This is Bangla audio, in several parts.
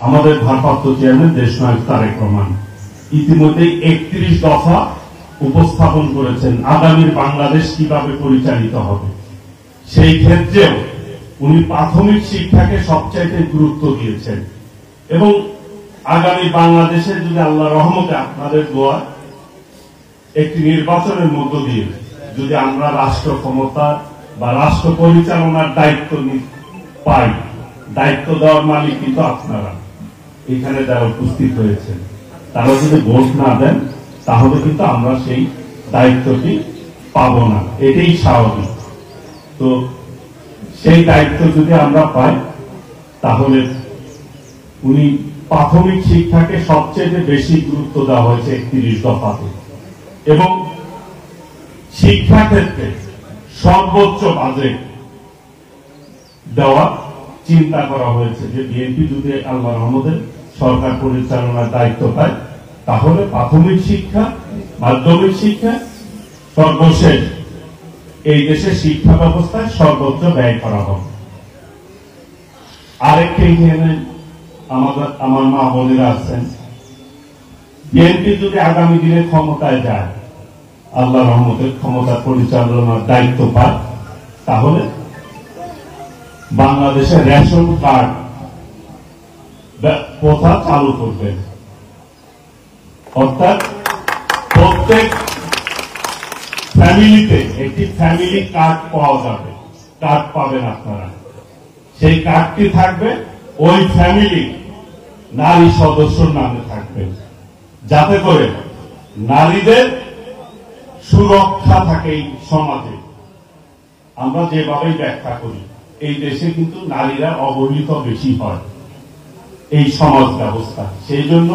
আমাদের ভারপ্রাপ্ত চেয়ারম্যান দেশনায়ক তারেক রহমান ইতিমধ্যে 31 দফা উপস্থাপন করেছেন আগামীর বাংলাদেশ কিভাবে পরিচালিত হবে। সেই ক্ষেত্রেও উনি প্রাথমিক শিক্ষাকে সবচাইতে গুরুত্ব দিয়েছেন এবং আগামী বাংলাদেশে যদি আল্লাহ রহমতে আপনাদের দোয়া একটি নির্বাচনের মধ্য দিয়ে যদি আমরা রাষ্ট্র ক্ষমতা বা রাষ্ট্র পরিচালনার দায়িত্ব পাই, দায়িত্ব দেওয়ার মালিক কিন্তু আপনারা এখানে যারা উপস্থিত হয়েছেন, তারা যদি ভোট না দেন তাহলে কিন্তু আমরা সেই দায়িত্বটি পাব না, এটাই স্বাভাবিক। তো সেই দায়িত্ব যদি আমরা পাই তাহলে উনি প্রাথমিক শিক্ষাকে সবচেয়ে বেশি গুরুত্ব দেওয়া হয়েছে 31 দফাতে এবং শিক্ষা ক্ষেত্রে সর্বোচ্চ বাজেট দেওয়ার চিন্তা করা হয়েছে যে বিএনপি যদি আল্লাহর রহমতে সরকার পরিচালনার দায়িত্ব পায় তাহলে প্রাথমিক শিক্ষা, মাধ্যমিক শিক্ষা, সর্বশেষ এই দেশের শিক্ষা ব্যবস্থায় সর্বোচ্চ ব্যয় করা হবে। আরেকটি আমার মা বোনেরা আছেন, বিএনপি যদি আগামী দিনে ক্ষমতায় যায়, আল্লাহ রহমতের ক্ষমতা পরিচালনার দায়িত্ব পায়, তাহলে বাংলাদেশের রেশন কার্ড প্রথা চালু করবেন। অর্থাৎ প্রত্যেক ফ্যামিলিতে একটি ফ্যামিলি কার্ড পাওয়া যাবে, কার্ড পাবেন আপনারা। সেই কার্ডটি থাকবে ওই ফ্যামিলি নারী সদস্যর নামে থাকবে, যাতে করে নারীদের সুরক্ষা থাকে এই সমাজে। আমরা যেভাবেই ব্যাখ্যা করি, এই দেশে কিন্তু নারীরা অবহেলিত বেশি হয় এই সমাজ ব্যবস্থা। সেই জন্য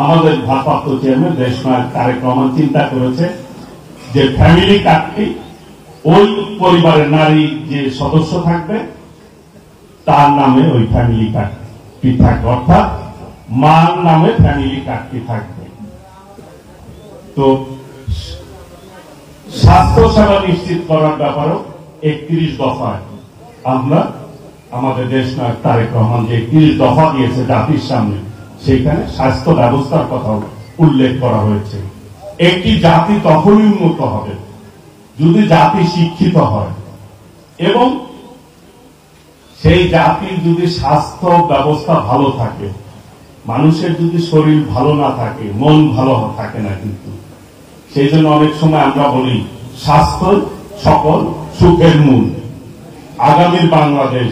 আমাদের ভারপ্রাপ্ত চেয়ারম্যান দেশনায়ক তারেক রহমান চিন্তা করেছে যে ফ্যামিলি কার্ডটি ওই পরিবারের নারী যে সদস্য থাকবে তার নামে ওই ফ্যামিলি কার্ডটি থাকবে, অর্থাৎ মার নামে ফ্যামিলি কার্ডটি থাকবে। তো স্বাস্থ্য সেবা নিশ্চিত করার ব্যাপারেও 31 দফায় আমরা আমাদের দেশনায়ক তারেক রহমান যে 31 দফা দিয়েছে জাতির সামনে, সেখানে স্বাস্থ্য ব্যবস্থার কথা উল্লেখ করা হয়েছে। একটি জাতি তখনই উন্নত হবে যদি জাতি শিক্ষিত হয় এবং সেই জাতির যদি স্বাস্থ্য ব্যবস্থা ভালো থাকে। মানুষের যদি শরীর ভালো না থাকে, মন ভালো থাকে না। কিন্তু সেই জন্য অনেক সময় আমরা বলি স্বাস্থ্য সকল সুখের মূল। আগামীর বাংলাদেশ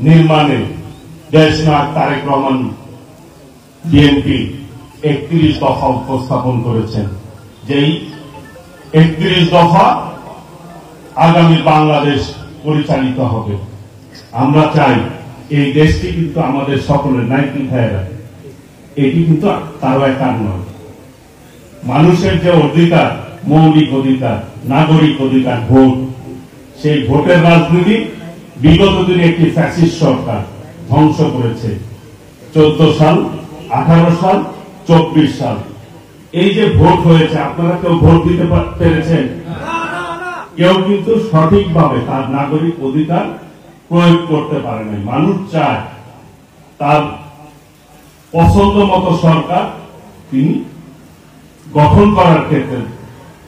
নির্মাণে দেশনায়ক তারেক রহমান বিএনপি 31 দফা উপস্থাপন করেছেন। যেই 31 দফা আগামী বাংলাদেশ পরিচালিত হবে। আমরা চাই এই দেশটি কিন্তু আমাদের সকলের, নাইকি ভাইয়েরা, এটি কিন্তু কারো একার নয়। মানুষের যে অধিকার, মৌলিক অধিকার, নাগরিক অধিকার, ভোট, সেই ভোটের রাজনীতি বিগত দিনে একটি ফ্যাসিস্ট সরকার ধ্বংস করেছে। 14 সাল, 18 সাল, 24 সাল, এই যে ভোট হয়েছে, আপনারা কেউ ভোট দিতে পেরেছেন? কেউ কিন্তু সঠিকভাবে তার নাগরিক অধিকার প্রয়োগ করতে পারে নাই। মানুষ চায় তার পছন্দ মতো সরকার তিনি গঠন করার ক্ষেত্রে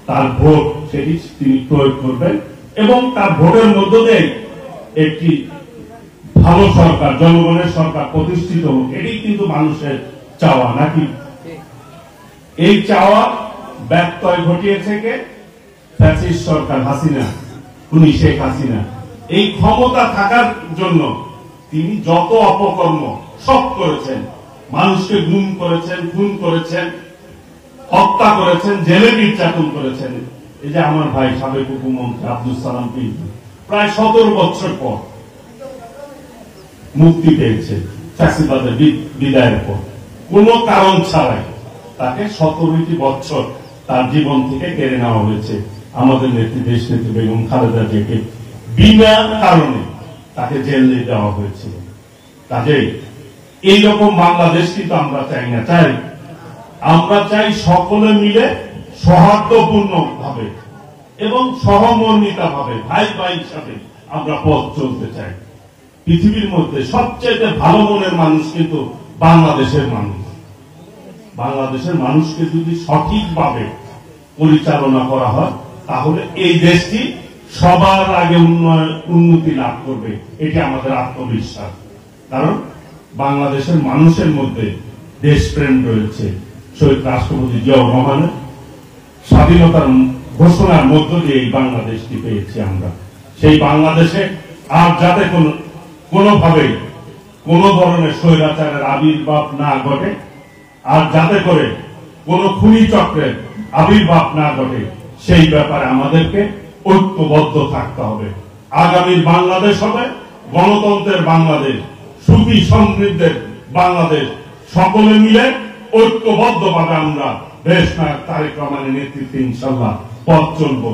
তার ভোট সেটি তিনি প্রয়োগ করবেন এবং তার ভোটের মধ্য দিয়ে একটি ভালো সরকার, জনগণের সরকার প্রতিষ্ঠিত হোক। এটি কিন্তু মানুষের চাওয়া, নাকি? এই চাওয়া ব্যত্যয় ঘটিয়েছে কে? ফ্যাসিস্ট সরকার হাসিনা, খুনি শেখ হাসিনা। এই ক্ষমতা থাকার জন্য তিনি যত অপকর্ম সব করেছেন। মানুষকে গুম করেছেন, খুন করেছেন, হত্যা করেছেন, জেলে নির্যাতন করেছেন। এই যে আমার ভাই সাবেক উপমন্ত্রী আব্দুল সালাম পিন্টু প্রায় 17 বছর পর মুক্তি পেয়েছে ফ্যাসিবাদের বিদায়ের পর, কোন কারণ ছাড়াই তাকে 17টি বছর তার জীবন থেকে কেড়ে নেওয়া হয়েছে। আমাদের নেত্রী, দেশ নেত্রী বেগম খালেদা জিয়াকে বিনা কারণে তাকে জেলে দেওয়া হয়েছিল। কাজেই এইরকম বাংলাদেশ কিন্তু আমরা চাই না। আমরা চাই সকলে মিলে সৌহার্দ্যপূর্ণ ভাবে এবং সহমর্মিতা ভাবে ভাই ভাই হিসাবে আমরা পথ চলতে চাই। পৃথিবীর মধ্যে সবচেয়ে ভালো মনের মানুষ কিন্তু বাংলাদেশের মানুষ। বাংলাদেশের মানুষকে যদি সঠিকভাবে পরিচালনা করা হয় তাহলে এই দেশটি সবার আগে উন্নতি লাভ করবে, এটি আমাদের আত্মবিশ্বাস। কারণ বাংলাদেশের মানুষের মধ্যে দেশপ্রেম রয়েছে। শহীদ রাষ্ট্রপতি জিয়াউর রহমানের স্বাধীনতার ঘোষণার মধ্য দিয়ে এই বাংলাদেশটি পেয়েছি আমরা। সেই বাংলাদেশে আর যাতে কোনোভাবেই কোন ধরনের স্বৈরাচারের আবির্ভাব না ঘটে, আর যাতে করে কোন খুনি চক্রের আবির্ভাব না ঘটে, সেই ব্যাপারে আমাদেরকে ঐক্যবদ্ধ থাকতে হবে। আগামীর বাংলাদেশ হবে গণতন্ত্রের বাংলাদেশ, সুখী সমৃদ্ধের বাংলাদেশ। সকলে মিলে ঐক্যবদ্ধভাবে আমরা দেশ নায়ক তারেক রহমানের নেতৃত্বে ইনশাআল্লাহ পথ চলবো।